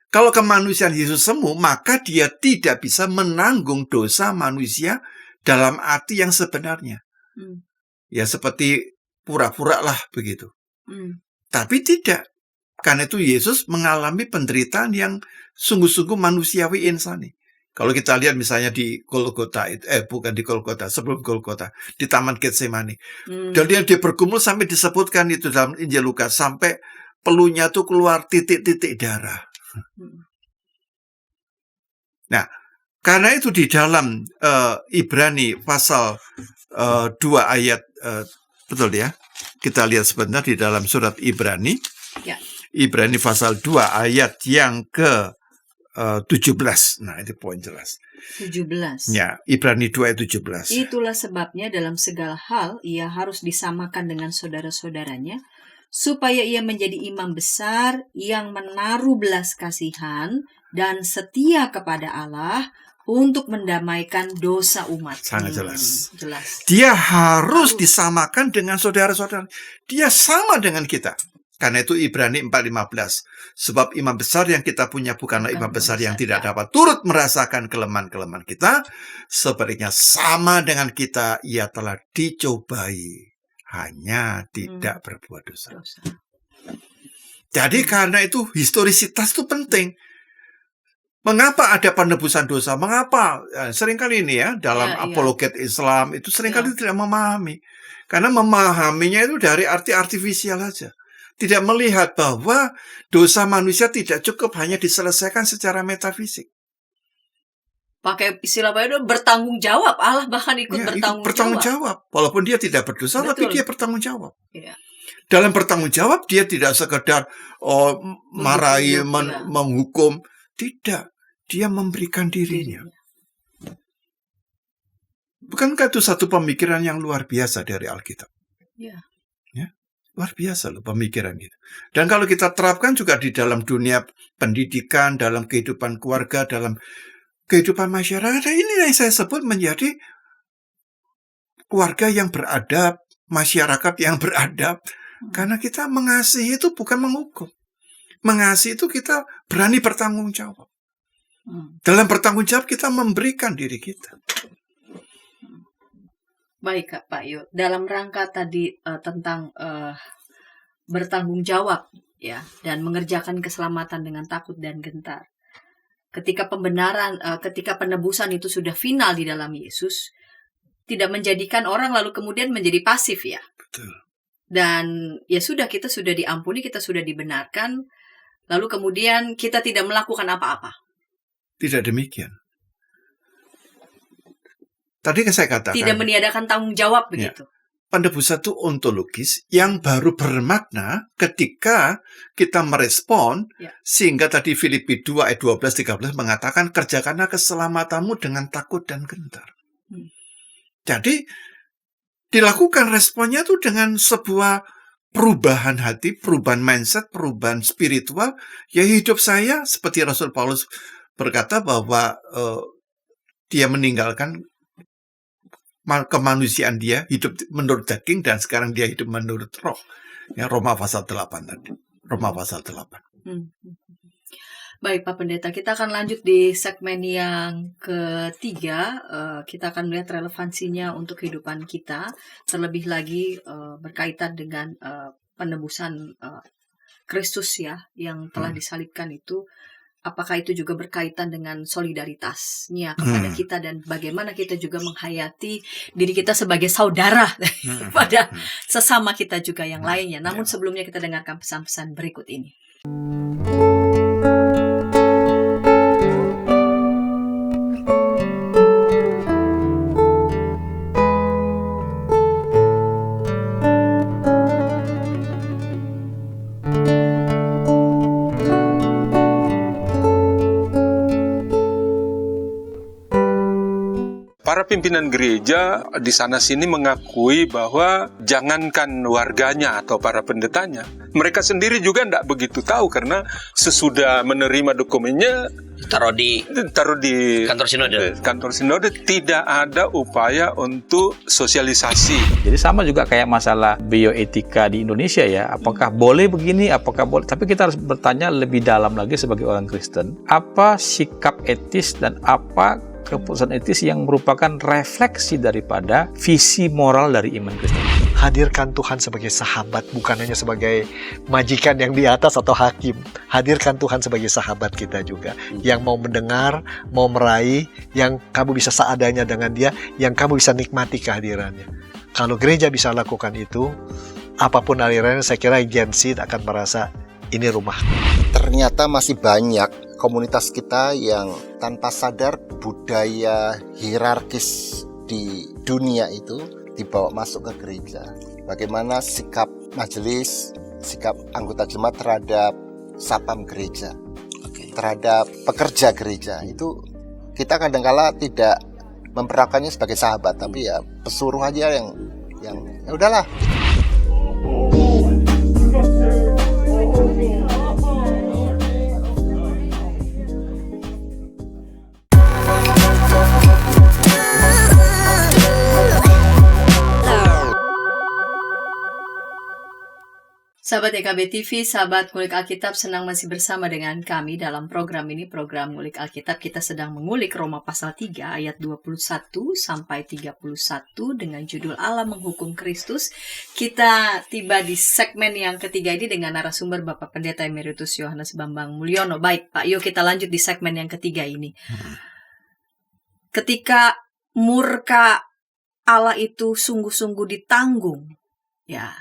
Kalau kemanusiaan Yesus semu, maka dia tidak bisa menanggung dosa manusia dalam arti yang sebenarnya. Ya seperti pura-pura lah begitu. Tapi tidak. Karena itu Yesus mengalami penderitaan yang sungguh-sungguh manusiawi insani. Kalau kita lihat misalnya di Golgota, bukan di Golgota, sebelum Golgota, di Taman Getsemani. Dan dia bergumul sampai disebutkan itu dalam Injil Lukas, sampai pelunya tuh keluar titik-titik darah. Nah, karena itu di dalam Ibrani pasal 2 ayat, betul ya? Kita lihat sebentar di dalam surat Ibrani. Ya. Ibrani pasal 2 ayat yang ke 17. Nah, itu poin jelas. 17. Ya, Ibrani 2 ayat 17. Itulah sebabnya dalam segala hal ia harus disamakan dengan saudara-saudaranya, supaya ia menjadi imam besar yang menaruh belas kasihan dan setia kepada Allah untuk mendamaikan dosa umat. Sangat jelas. Jelas. Dia harus disamakan dengan saudara-saudara. Dia sama dengan kita. Karena itu Ibrani 4:15. Sebab imam besar yang kita punya bukanlah imam besar yang tidak dapat turut merasakan kelemahan-kelemahan kita. Sebaliknya sama dengan kita, ia telah dicobai, hanya tidak berbuat dosa. Jadi karena itu historisitas itu penting. Mengapa ada penebusan dosa? Mengapa? Seringkali ini ya, dalam apologet Islam itu seringkali tidak memahami. Karena memahaminya itu dari arti artifisial saja. Tidak melihat bahwa dosa manusia tidak cukup hanya diselesaikan secara metafisik. Pakai istilah itu bertanggung jawab. Allah bahkan ikut bertanggung jawab. Walaupun dia tidak berdosa, Betul. tapi dia bertanggung jawab. Ya. Dalam bertanggung jawab, dia tidak sekedar marahi, menghukum. Tidak. Dia memberikan dirinya. Bukankah itu satu pemikiran yang luar biasa dari Alkitab? Ya. Luar biasa loh pemikiran gitu. Dan kalau kita terapkan juga di dalam dunia pendidikan, dalam kehidupan keluarga, dalam kehidupan masyarakat, ini yang saya sebut menjadi keluarga yang beradab, masyarakat yang beradab. Karena kita mengasihi itu bukan menghukum. Mengasihi itu kita berani bertanggung jawab. Dalam bertanggung jawab kita memberikan diri kita. Baik Pak Yo, dalam rangka tadi tentang bertanggung jawab ya dan mengerjakan keselamatan dengan takut dan gentar. Ketika pembenaran, ketika penebusan itu sudah final di dalam Yesus, tidak menjadikan orang lalu kemudian menjadi pasif ya. Betul. Dan ya sudah, kita sudah diampuni, kita sudah dibenarkan, lalu kemudian kita tidak melakukan apa-apa. Tidak demikian. Tadi kan saya katakan. Tidak meniadakan tanggung jawab begitu. Ya. Penebusan itu ontologis yang baru bermakna ketika kita merespon, sehingga tadi Filipi 2 ayat 12-13 mengatakan kerjakanlah keselamatanmu dengan takut dan gentar. Jadi dilakukan responnya itu dengan sebuah perubahan hati, perubahan mindset, perubahan spiritual. Ya hidup saya seperti Rasul Paulus berkata bahwa dia meninggalkan kemanusiaan dia, hidup menurut daging, dan sekarang dia hidup menurut roh. Ya, Roma pasal 8 tadi. Roma pasal 8. Hmm. Baik Pak Pendeta, kita akan lanjut di segmen yang ketiga. Kita akan melihat relevansinya untuk kehidupan kita, terlebih lagi berkaitan dengan penebusan Kristus ya, yang telah disalibkan itu. Apakah itu juga berkaitan dengan solidaritasnya kepada kita dan bagaimana kita juga menghayati diri kita sebagai saudara pada sesama kita juga yang lainnya. Namun sebelumnya kita dengarkan pesan-pesan berikut ini. Para pimpinan gereja di sana-sini mengakui bahwa jangankan warganya atau para pendetanya, mereka sendiri juga tidak begitu tahu karena sesudah menerima dokumennya taruh di kantor sinode tidak ada upaya untuk sosialisasi. Jadi sama juga kayak masalah bioetika di Indonesia ya, apakah boleh begini, apakah boleh, tapi kita harus bertanya lebih dalam lagi sebagai orang Kristen, apa sikap etis dan apa keputusan etis yang merupakan refleksi daripada visi moral dari iman Kristen. Hadirkan Tuhan sebagai sahabat, bukan hanya sebagai majikan yang di atas atau hakim. Hadirkan Tuhan sebagai sahabat kita juga, yang mau mendengar, mau meraih, yang kamu bisa seadanya dengan dia, yang kamu bisa nikmati kehadirannya. Kalau gereja bisa lakukan itu, apapun alirannya, saya kira Gen Z akan merasa ini rumah. Ternyata masih banyak komunitas kita yang tanpa sadar budaya hierarkis di dunia itu dibawa masuk ke gereja. Bagaimana sikap majelis, sikap anggota jemaat terhadap sapam gereja, terhadap pekerja gereja, itu kita kadang-kala tidak memperlakukannya sebagai sahabat, tapi ya pesuruh aja yang ya udahlah. Sahabat EKB TV, sahabat Ngulik Alkitab, senang masih bersama dengan kami dalam program ini, program Ngulik Alkitab. Kita sedang mengulik Roma pasal 3 ayat 21 sampai 31 dengan judul Allah Menghukum Kristus. Kita tiba di segmen yang ketiga ini dengan narasumber Bapak Pendeta Emeritus Yohanes Bambang Mulyono. Baik Pak, yuk kita lanjut di segmen yang ketiga ini. Ketika murka Allah itu sungguh-sungguh ditanggung, ya,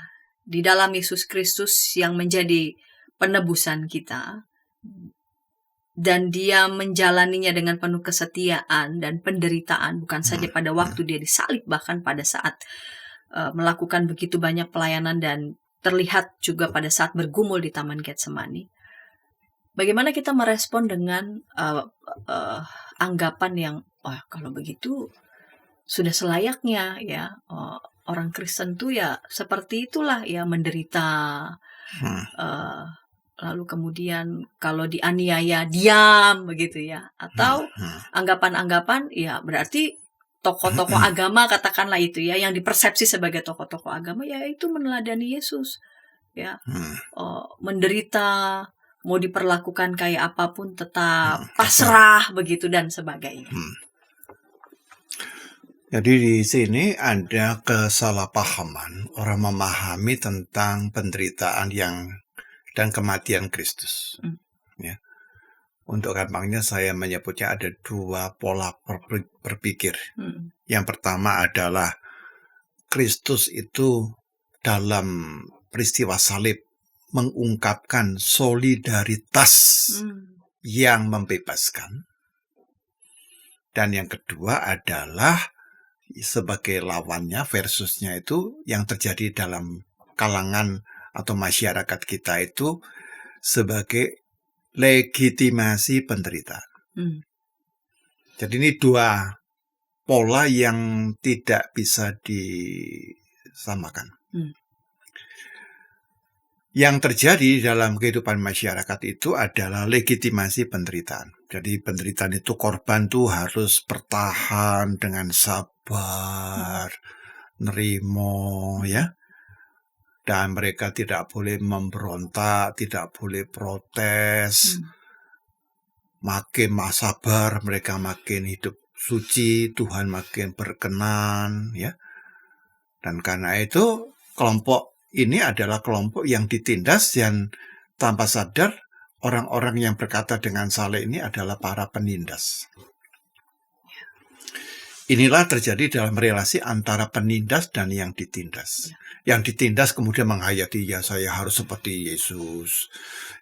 di dalam Yesus Kristus yang menjadi penebusan kita, dan dia menjalaninya dengan penuh kesetiaan dan penderitaan, bukan saja pada waktu dia disalib, bahkan pada saat melakukan begitu banyak pelayanan dan terlihat juga pada saat bergumul di Taman Getsemani. Bagaimana kita merespon dengan anggapan yang, kalau begitu sudah selayaknya ya, orang Kristen tuh ya seperti itulah ya, menderita, lalu kemudian kalau dianiaya diam begitu ya, atau anggapan-anggapan ya berarti tokoh-tokoh agama katakanlah itu ya, yang dipersepsi sebagai tokoh-tokoh agama ya itu meneladani Yesus ya, menderita, mau diperlakukan kayak apapun tetap pasrah begitu dan sebagainya. Jadi di sini ada kesalahpahaman orang memahami tentang penderitaan dan kematian Kristus. Ya. Untuk gampangnya saya menyebutnya ada dua pola berpikir. Yang pertama adalah Kristus itu dalam peristiwa salib mengungkapkan solidaritas yang membebaskan. Dan yang kedua adalah sebagai lawannya, versusnya itu yang terjadi dalam kalangan atau masyarakat kita itu sebagai legitimasi penderitaan. Jadi ini dua pola yang tidak bisa disamakan. Yang terjadi dalam kehidupan masyarakat itu adalah legitimasi penderitaan. Jadi penderitaan itu korban tuh harus bertahan dengan sabar, nerimo ya. dan mereka tidak boleh memberontak, tidak boleh protes. Makin sabar, mereka makin hidup suci, Tuhan makin berkenan, ya. Dan karena itu kelompok ini adalah kelompok yang ditindas, dan tanpa sadar orang-orang yang berkata dengan saleh ini adalah para penindas. Inilah terjadi dalam relasi antara penindas dan yang ditindas. Yang ditindas kemudian menghayati, ya saya harus seperti Yesus,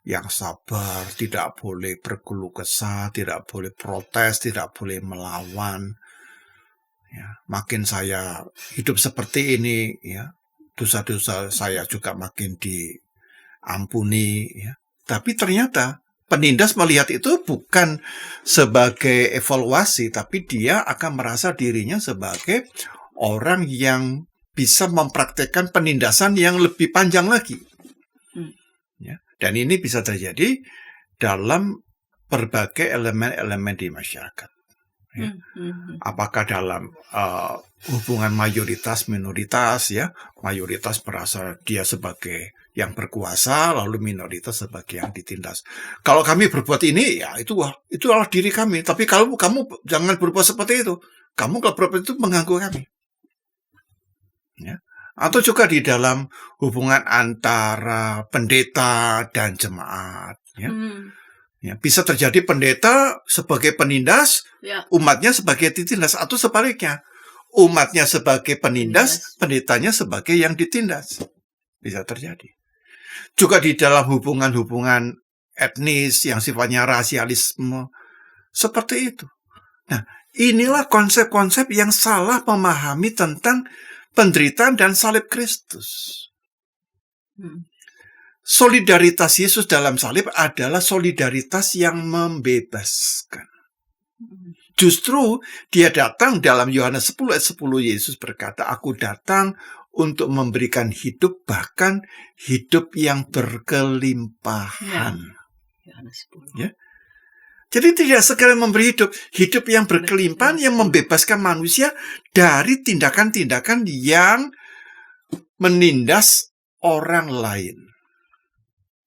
yang sabar, tidak boleh berkeluh kesah, tidak boleh protes, tidak boleh melawan. Ya, makin saya hidup seperti ini, ya, dosa-dosa saya juga makin diampuni. Ya. Tapi ternyata penindas melihat itu bukan sebagai evaluasi, tapi dia akan merasa dirinya sebagai orang yang bisa mempraktekkan penindasan yang lebih panjang lagi. Ya. Dan ini bisa terjadi dalam berbagai elemen-elemen di masyarakat. Ya. Apakah dalam hubungan mayoritas minoritas, ya, mayoritas merasa dia sebagai yang berkuasa, lalu minoritas sebagai yang ditindas. Kalau kami berbuat ini, ya itu adalah diri kami. Tapi kalau kamu jangan berbuat seperti itu. Kamu kalau berbuat itu mengganggu kami. Ya. Atau juga di dalam hubungan antara pendeta dan jemaat. Ya. Ya, bisa terjadi pendeta sebagai penindas, umatnya sebagai ditindas, atau sebaliknya. Umatnya sebagai penindas, pendetanya sebagai yang ditindas. Bisa terjadi. Juga di dalam hubungan-hubungan etnis yang sifatnya rasialisme, seperti itu. Nah, inilah konsep-konsep yang salah memahami tentang penderitaan dan salib Kristus. Solidaritas Yesus dalam salib adalah solidaritas yang membebaskan. Justru dia datang dalam Yohanes 10 ayat 10, Yesus berkata, aku datang untuk memberikan hidup, bahkan hidup yang berkelimpahan. Ya. Jadi tidak sekadar memberi hidup yang berkelimpahan, yang membebaskan manusia dari tindakan-tindakan yang menindas orang lain.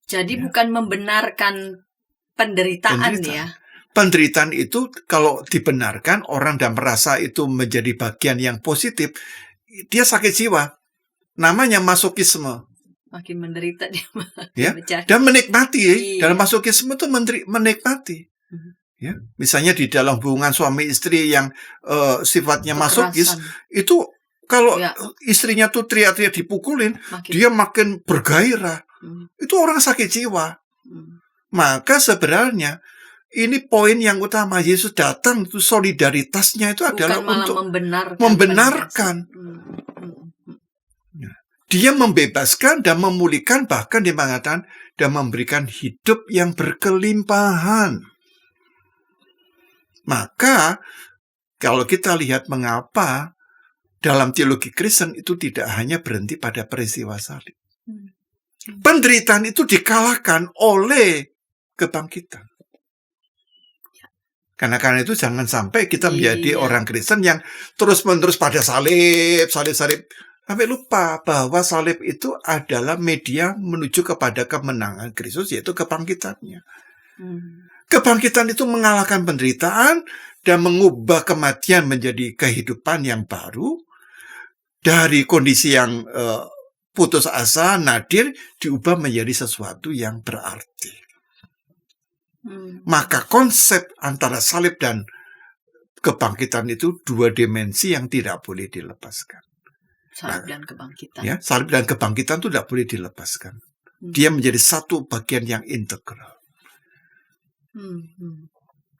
Jadi bukan membenarkan penderitaan. Ya. Penderitaan itu kalau dibenarkan, orang dan merasa itu menjadi bagian yang positif, dia sakit jiwa. Namanya masokisme. Makin menderita dia. Ya. Dan menikmati. Dalam masokisme itu menikmati. Ya. Misalnya di dalam hubungan suami istri yang sifatnya masokis, itu kalau istrinya tuh teriak-teriak dipukulin, dia makin bergairah. Itu orang sakit jiwa. Maka sebenarnya ini poin yang utama. Yesus datang itu solidaritasnya itu adalah untuk membenarkan. Dia membebaskan dan memulihkan, bahkan dia mengatakan dan memberikan hidup yang berkelimpahan. Maka kalau kita lihat mengapa dalam teologi Kristen itu tidak hanya berhenti pada peristiwa salib. Penderitaan itu dikalahkan oleh kebangkitan. Karena itu jangan sampai kita menjadi orang Kristen yang terus-menerus pada salib. Sampai lupa bahwa salib itu adalah media menuju kepada kemenangan Kristus, yaitu kebangkitannya. Kebangkitan itu mengalahkan penderitaan dan mengubah kematian menjadi kehidupan yang baru. Dari kondisi yang putus asa, nadir, diubah menjadi sesuatu yang berarti. Maka konsep antara salib dan kebangkitan itu dua dimensi yang tidak boleh dilepaskan. Salib dan kebangkitan. Ya, salib dan kebangkitan itu tidak boleh dilepaskan. Dia menjadi satu bagian yang integral.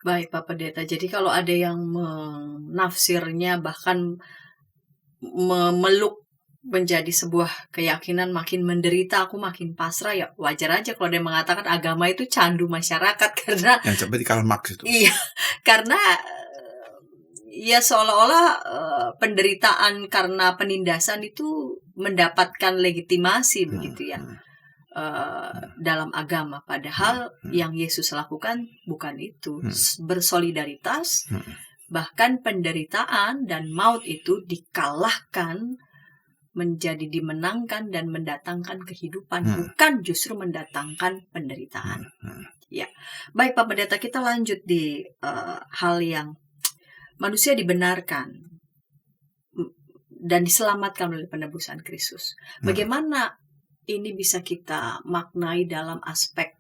Baik, Pak Pendeta. Jadi kalau ada yang menafsirnya bahkan memeluk menjadi sebuah keyakinan makin menderita, aku makin pasrah, ya wajar aja kalau dia mengatakan agama itu candu masyarakat karena yang seperti Karl Marx itu. Iya, karena ya seolah-olah penderitaan karena penindasan itu mendapatkan legitimasi begitu ya dalam agama. Padahal yang Yesus lakukan bukan itu, bersolidaritas, bahkan penderitaan dan maut itu dikalahkan menjadi dimenangkan dan mendatangkan kehidupan, bukan justru mendatangkan penderitaan. Ya, baik Pak Pendeta, kita lanjut di hal yang manusia dibenarkan dan diselamatkan oleh penebusan Kristus. Bagaimana ini bisa kita maknai dalam aspek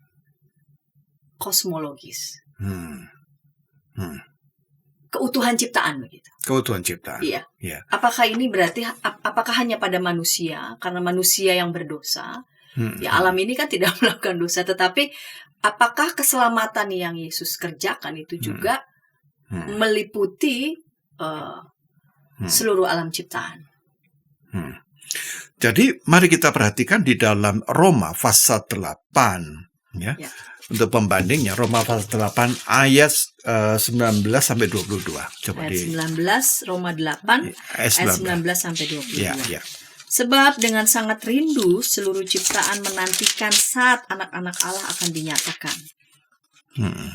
kosmologis? Keutuhan ciptaan begitu. Keutuhan ciptaan. Iya. Ya. Apakah ini berarti apakah hanya pada manusia karena manusia yang berdosa? Ya, alam ini kan tidak melakukan dosa, tetapi apakah keselamatan yang Yesus kerjakan itu juga meliputi seluruh alam ciptaan? Jadi mari kita perhatikan di dalam Roma pasal 8 ya. Untuk pembandingnya Roma pasal 8 ayat 19 sampai 22. Coba Ayat 19 Roma 8 ayat 19 sampai 22. Ya. Sebab dengan sangat rindu seluruh ciptaan menantikan saat anak-anak Allah akan dinyatakan.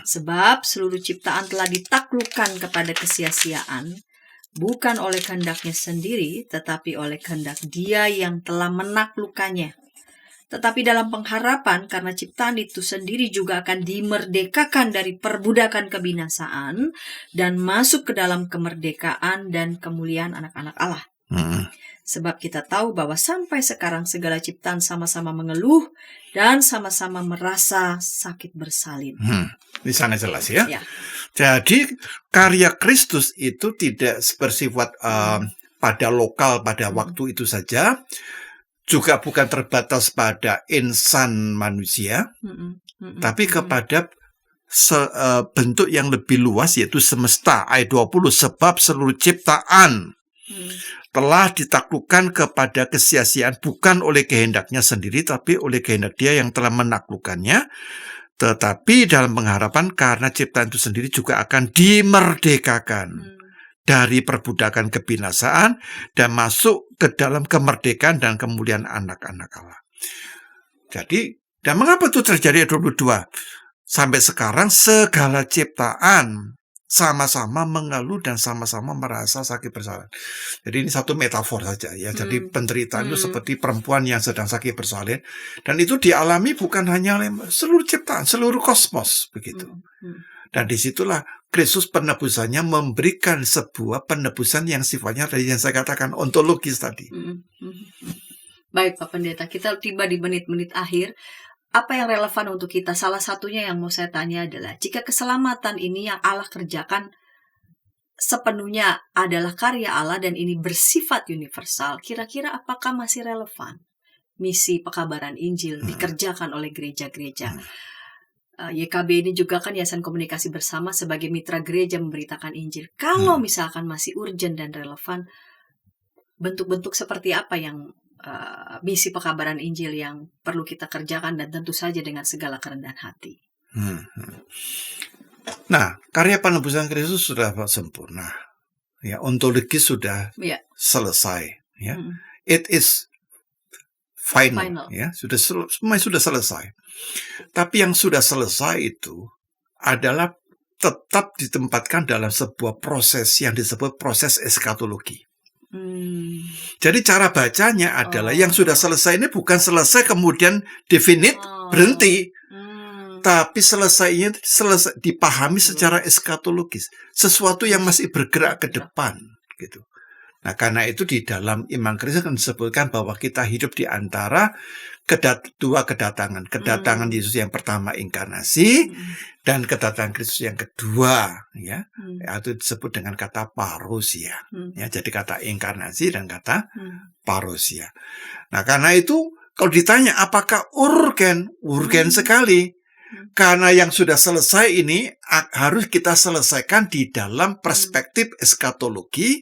Sebab seluruh ciptaan telah ditaklukkan kepada kesia-siaan, bukan oleh kehendaknya sendiri, tetapi oleh kehendak Dia yang telah menaklukkannya. Tetapi dalam pengharapan karena ciptaan itu sendiri juga akan dimerdekakan dari perbudakan kebinasaan dan masuk ke dalam kemerdekaan dan kemuliaan anak-anak Allah. Sebab kita tahu bahwa sampai sekarang segala ciptaan sama-sama mengeluh dan sama-sama merasa sakit bersalin. Di sana jelas ya. Ya. Jadi karya Kristus itu tidak bersifat pada lokal pada waktu itu saja, juga bukan terbatas pada insan manusia, tapi kepada bentuk yang lebih luas yaitu semesta. Ayat 20, sebab seluruh ciptaan telah ditaklukkan kepada kesia-siaan bukan oleh kehendaknya sendiri, tapi oleh kehendak Dia yang telah menaklukkannya. Tetapi dalam pengharapan karena ciptaan itu sendiri juga akan dimerdekakan dari perbudakan kebinasaan dan masuk ke dalam kemerdekaan dan kemuliaan anak-anak Allah. Jadi, dan mengapa itu terjadi? 22. Sampai sekarang segala ciptaan sama-sama mengeluh dan sama-sama merasa sakit bersalin. Jadi ini satu metafor saja ya. Jadi penderitaan itu seperti perempuan yang sedang sakit bersalin, dan itu dialami bukan hanya oleh seluruh ciptaan, seluruh kosmos begitu. Dan disitulah Kristus penebusannya memberikan sebuah penebusan yang sifatnya tadi yang saya katakan ontologis tadi. Baik Pak Pendeta, kita tiba di menit-menit akhir. Apa yang relevan untuk kita? Salah satunya yang mau saya tanya adalah, jika keselamatan ini yang Allah kerjakan sepenuhnya adalah karya Allah dan ini bersifat universal, kira-kira apakah masih relevan misi pekabaran Injil dikerjakan oleh gereja-gereja? YKB ini juga kan Yayasan Komunikasi Bersama sebagai mitra gereja memberitakan Injil. Kalau misalkan masih urgent dan relevan, bentuk-bentuk seperti apa yang misi pekabaran Injil yang perlu kita kerjakan, dan tentu saja dengan segala kerendahan hati. Nah, karya penebusan Kristus sudah sempurna. Ya, ontologis sudah selesai. Ya, it is final. Ya, semua sudah selesai. Tapi yang sudah selesai itu adalah tetap ditempatkan dalam sebuah proses yang disebut proses eskatologi. Jadi cara bacanya adalah yang sudah selesai ini bukan selesai kemudian definite berhenti, tapi selesainya dipahami secara eskatologis, sesuatu yang masih bergerak ke depan gitu. Nah, karena itu di dalam iman Kristus kan disebutkan bahwa kita hidup di antara dua kedatangan. Kedatangan Yesus yang pertama inkarnasi dan kedatangan Kristus yang kedua, ya. Itu disebut dengan kata parousia. Ya, jadi kata inkarnasi dan kata parousia. Nah, karena itu kalau ditanya apakah urgen sekali. Karena yang sudah selesai ini harus kita selesaikan di dalam perspektif eskatologi,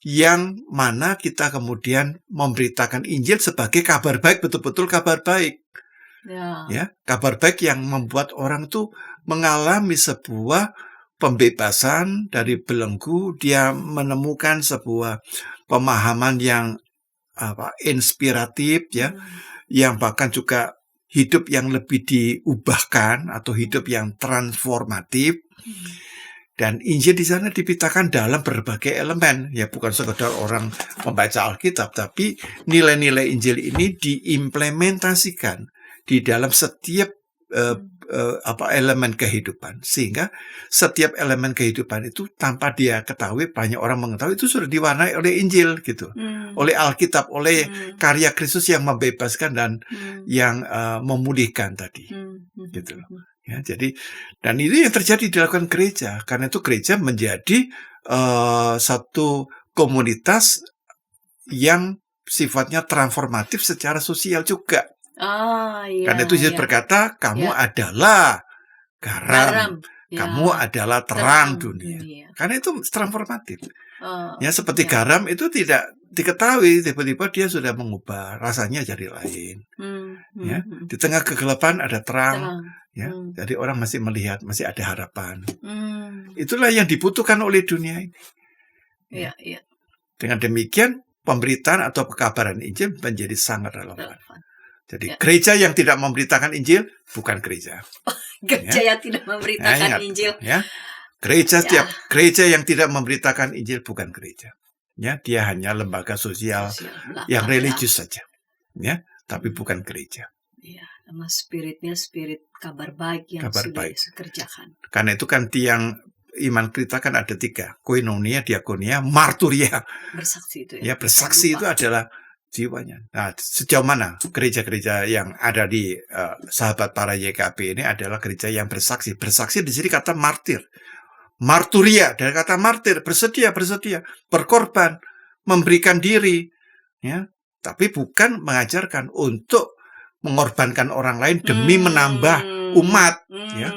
yang mana kita kemudian memberitakan Injil sebagai kabar baik, betul-betul kabar baik. Ya, kabar baik yang membuat orang itu mengalami sebuah pembebasan dari belenggu, dia menemukan sebuah pemahaman yang inspiratif, ya, yang bahkan juga hidup yang lebih diubahkan atau hidup yang transformatif. Dan Injil di sana dipitakan dalam berbagai elemen, ya bukan sekedar orang membaca Alkitab, tapi nilai-nilai Injil ini diimplementasikan di dalam setiap elemen kehidupan, sehingga setiap elemen kehidupan itu tanpa dia ketahui, banyak orang mengetahui itu sudah diwarnai oleh Injil gitu, oleh Alkitab, oleh karya Kristus yang membebaskan dan yang memulihkan tadi, gitu. Ya, jadi dan ini yang terjadi dilakukan gereja, karena itu gereja menjadi satu komunitas yang sifatnya transformatif secara sosial juga. Iya, Karena itu Yesus berkata, kamu adalah garam, kamu adalah terang dunia. Karena itu transformatif. Ya seperti garam itu tidak diketahui, tiba-tiba dia sudah mengubah rasanya jadi lain. Ya, di tengah kegelapan ada terang. Ya, jadi orang masih melihat, masih ada harapan. Itulah yang dibutuhkan oleh dunia ini. Iya. Dengan demikian, pemberitaan atau pekabaran Injil menjadi sangat relevan. Jadi gereja yang tidak memberitakan Injil bukan gereja. Gereja yang tidak memberitakan Injil. Ya, gereja yang tidak memberitakan Injil bukan gereja. Ya, dia hanya lembaga sosial yang religius saja. Ya, tapi bukan gereja. Iya, nama spiritnya spirit kabar baik yang sudah Yesus kerjakan. Karena itu kan tiang iman kita kan ada 3, koinonia, diakonia, marturia. Bersaksi itu ya. Ya, bersaksi itu adalah jiwanya. Nah, sejauh mana gereja-gereja yang ada di sahabat para YKP ini adalah gereja yang bersaksi. Bersaksi di sini kata martir. Marturia dari kata martir, bersedia, berkorban, memberikan diri, ya. Tapi bukan mengajarkan untuk mengorbankan orang lain demi menambah umat, ya.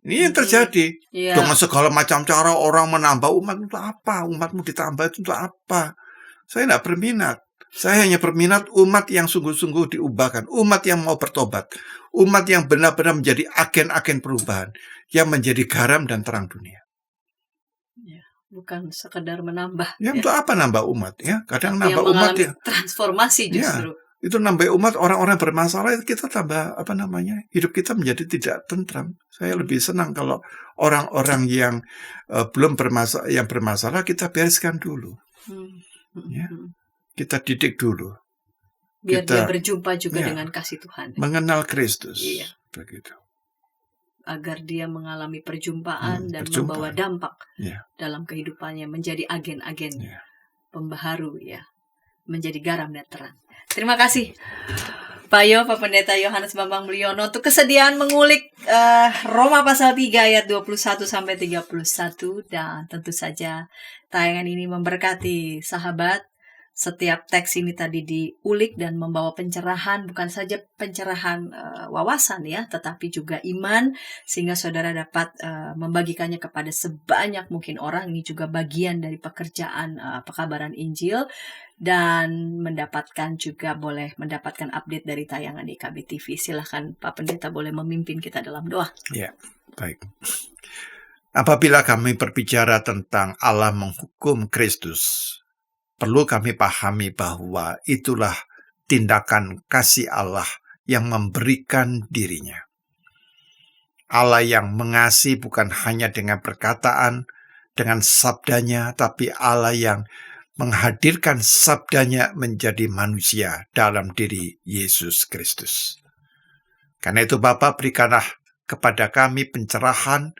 Ini yang terjadi. Dengan segala macam cara orang menambah umat. Untuk apa? Umatmu ditambah itu untuk apa? Saya tidak berminat. Saya hanya berminat umat yang sungguh-sungguh diubahkan, umat yang mau bertobat, umat yang benar-benar menjadi agen-agen perubahan, yang menjadi garam dan terang dunia. Ya, bukan sekedar menambah. Ya, untuk apa nambah umat? Ya, kadang tapi nambah umat ya. Transformasi justru. Ya, itu nambah umat, orang-orang bermasalah kita tambah hidup kita menjadi tidak tentram. Saya lebih senang kalau orang-orang yang belum bermasalah kita bereskan dulu. Ya. Kita didik dulu. Biar dia berjumpa juga dengan kasih Tuhan. Mengenal Kristus. Iya. Begitu. Agar dia mengalami perjumpaan dan membawa dampak dalam kehidupannya. Menjadi agen-agen pembaharu, ya. Menjadi garam dan terang. Terima kasih Pak Pendeta Yohanes Bambang Mulyono untuk kesediaan mengulik Roma pasal 3 ayat 21-31. Dan tentu saja tayangan ini memberkati sahabat. Setiap teks ini tadi diulik dan membawa pencerahan, bukan saja pencerahan wawasan ya, tetapi juga iman, sehingga saudara dapat membagikannya kepada sebanyak mungkin orang. Ini juga bagian dari pekerjaan pekabaran Injil, dan boleh mendapatkan update dari tayangan YKB TV. Silahkan Pak Pendeta boleh memimpin kita dalam doa. Ya, baik. Apabila kami berbicara tentang Allah menghukum Kristus, perlu kami pahami bahwa itulah tindakan kasih Allah yang memberikan dirinya. Allah yang mengasihi bukan hanya dengan perkataan, dengan sabdanya, tapi Allah yang menghadirkan sabdanya menjadi manusia dalam diri Yesus Kristus. Karena itu Bapa, berikanlah kepada kami pencerahan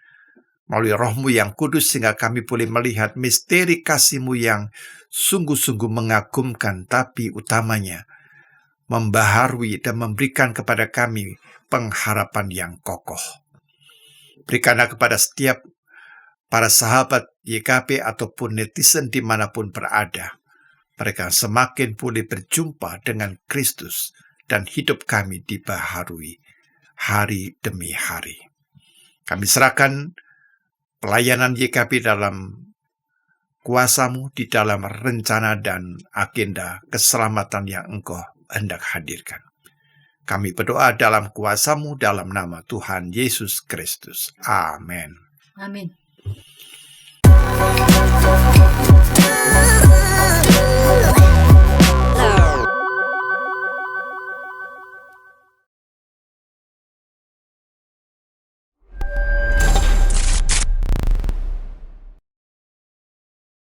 melalui Roh-Mu yang kudus, sehingga kami boleh melihat misteri kasih-Mu yang sungguh-sungguh mengagumkan, tapi utamanya membaharui dan memberikan kepada kami pengharapan yang kokoh. Berikanlah kepada setiap para sahabat YKP ataupun netizen dimanapun berada, mereka semakin boleh berjumpa dengan Kristus dan hidup kami dibaharui hari demi hari. Kami serahkan pelayanan YKP dalam kuasa-Mu, di dalam rencana dan agenda keselamatan yang Engkau hendak hadirkan. Kami berdoa dalam kuasa-Mu, dalam nama Tuhan Yesus Kristus. Amin. Amin.